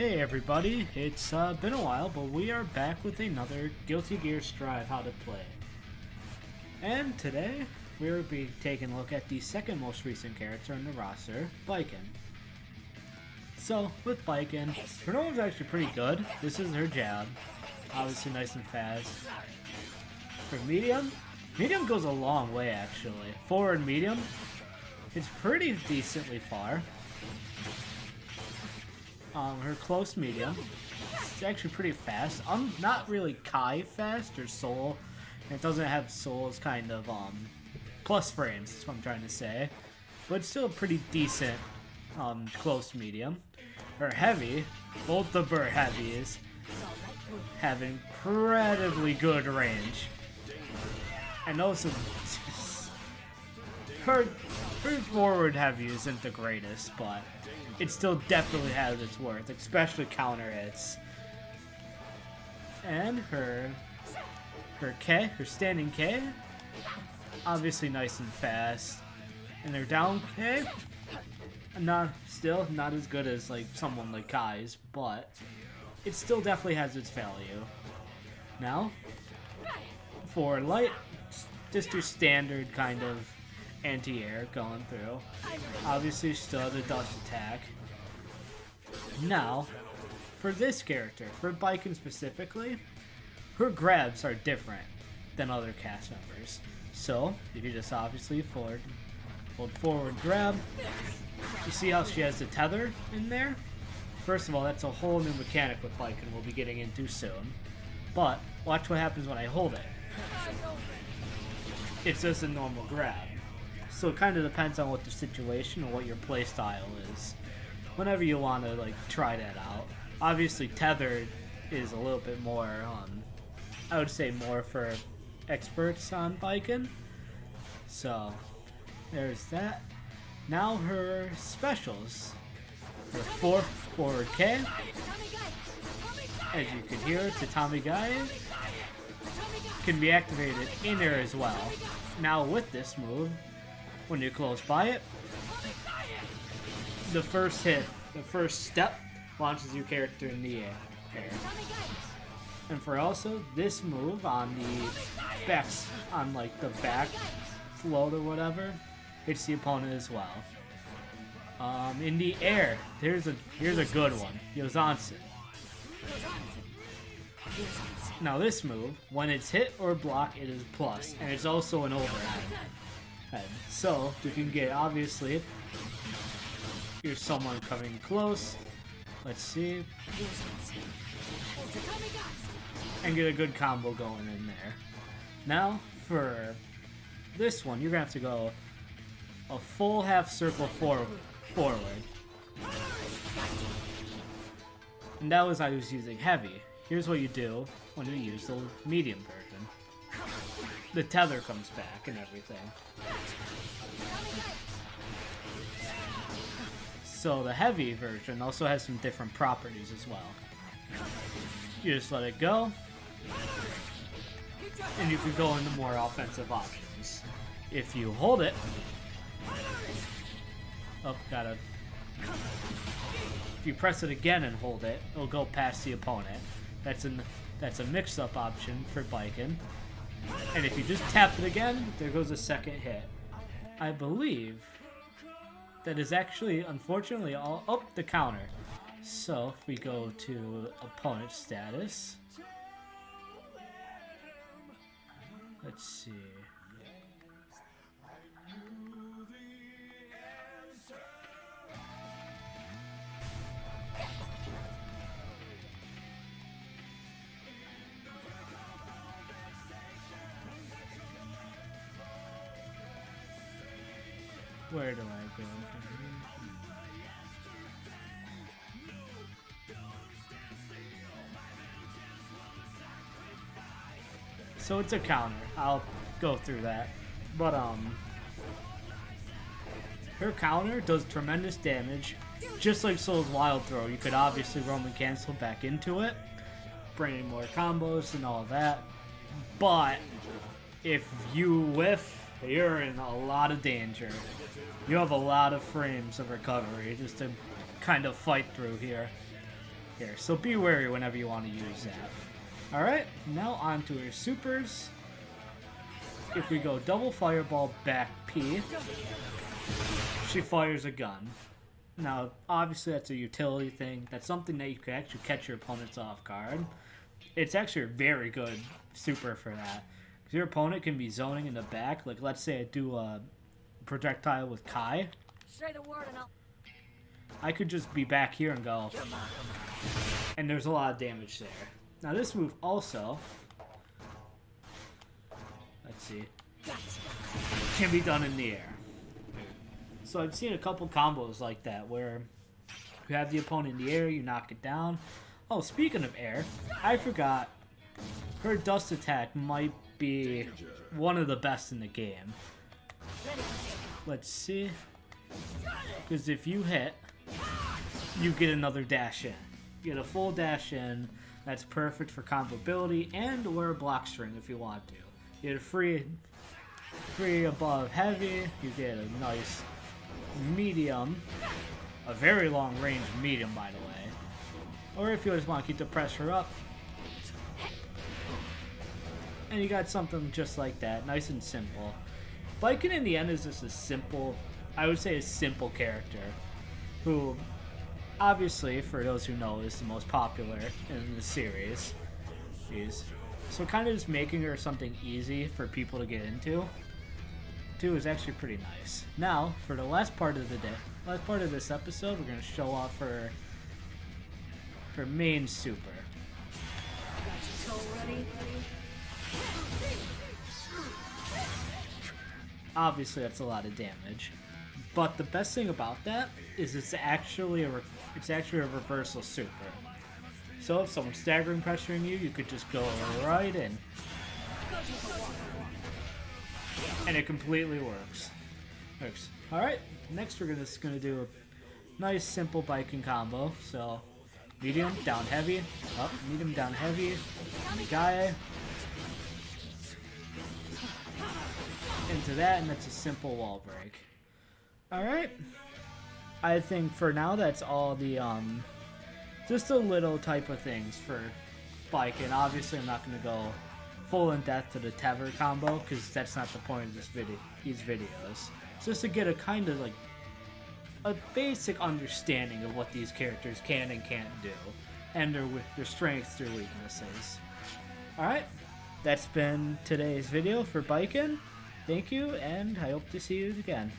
Hey everybody, it's been a while, but we are back with another Guilty Gear Strive How to Play. And today, we'll be taking a look at the second most recent character in the roster, Baiken. So, with Baiken, her normal's actually pretty good. This is her jab. Obviously nice and fast. For medium, medium goes a long way actually. Forward medium, it's pretty decently far. Her close medium, it's actually pretty fast. Not really Kai fast or Soul. It doesn't have Soul's kind of plus frames, that's what I'm trying to say. But it's still a pretty decent close medium. Her heavy, both of her heavies have incredibly good range. And also her forward heavy isn't the greatest, but it still definitely has its worth, especially counter hits. And her K, her standing K, obviously nice and fast. And her down K, still not as good as like someone like Kai's, but it still definitely has its value. Now, for light, just your standard kind of anti-air going through. Obviously still the dust attack. Now, for this character, for Baiken specifically, her grabs are different than other cast members. So, if you just obviously hold forward grab, you see how she has the tether in there? First of all, that's a whole new mechanic with Baiken we'll be getting into soon. But, watch what happens when I hold it. It's just a normal grab. So it kind of depends on what the situation or what your play style is. Whenever you want to like try that out. Obviously tethered is a little bit more, I would say more for experts on Baiken. So there's that. Now her specials. Her forward K. As you can hear, Tatami Gai can be activated in there as well. Now with this move, when you're close by it, the first hit, the first step, launches your character in the air. And for also this move on the backs, on like the back float or whatever, hits the opponent as well. In the air, here's a good one, Yozansen. Now this move, when it's hit or blocked, it is plus, and it's also an overhead. So, you can get, obviously, here's someone coming close, let's see, and get a good combo going in there. Now, for this one, you're going to have to go a full half circle forward. And that was I was using heavy. Here's what you do when you use the medium version. The tether comes back and everything. So the heavy version also has some different properties as well. You just let it go, and you can go into more offensive options. If you hold it, if you press it again and hold it, it'll go past the opponent. That's a mix-up option for Baiken. And if you just tap it again, there goes a second hit. I believe that is actually, unfortunately, all up the counter. So if we go to opponent status, let's see. Where do I go? So it's a counter. I'll go through that. But her counter does tremendous damage. Just like Soul's Wild Throw, you could obviously Roman cancel back into it, bring in more combos and all that. But if you whiff, you're in a lot of danger. You have a lot of frames of recovery just to kind of fight through here. here, so be wary whenever you want to use that. Alright, now on to her supers. If we go double fireball back P, she fires a gun. Now, obviously that's a utility thing. That's something that you can actually catch your opponents off guard. It's actually a very good super for that. Because your opponent can be zoning in the back. Like, let's say I do a projectile with Kai. Say the word and I'll... I could just be back here and go. And there's a lot of damage there. Now this move also, let's see, can be done in the air. So I've seen a couple combos like that where you have the opponent in the air, you knock it down. Oh, speaking of air, I forgot, her dust attack might be one of the best in the game. Let's see, because if you hit, you get another dash in. You get a full dash in. That's perfect for combo ability and to wear a block string if you want to. You get a free above heavy. You get a nice medium, a very long range medium, by the way. Or if you just want to keep the pressure up, and you got something just like that, nice and simple. Baiken in the end is just a simple, I would say a simple character, who obviously, for those who know, is the most popular in the series. So kind of just making her something easy for people to get into is actually pretty nice. Now, for the last part of the day, last part of this episode, we're going to show off her main super. Obviously, that's a lot of damage. But the best thing about that is it's actually a reversal super. So if someone's staggering pressuring you, you could just go right in. And it completely works. Alright, next we're just gonna do a nice simple Baiken combo. So medium, down heavy, up, medium, down heavy, Gaia. Into that, and that's a simple wall break. Alright, I think for now that's all the, just a little type of things for Baiken. Obviously I'm not going to go full in depth to the Tever combo, because that's not the point of these videos. It's just to get a kind of like, a basic understanding of what these characters can and can't do, and their strengths, their weaknesses. Alright, that's been today's video for Baiken. Thank you, and I hope to see you again.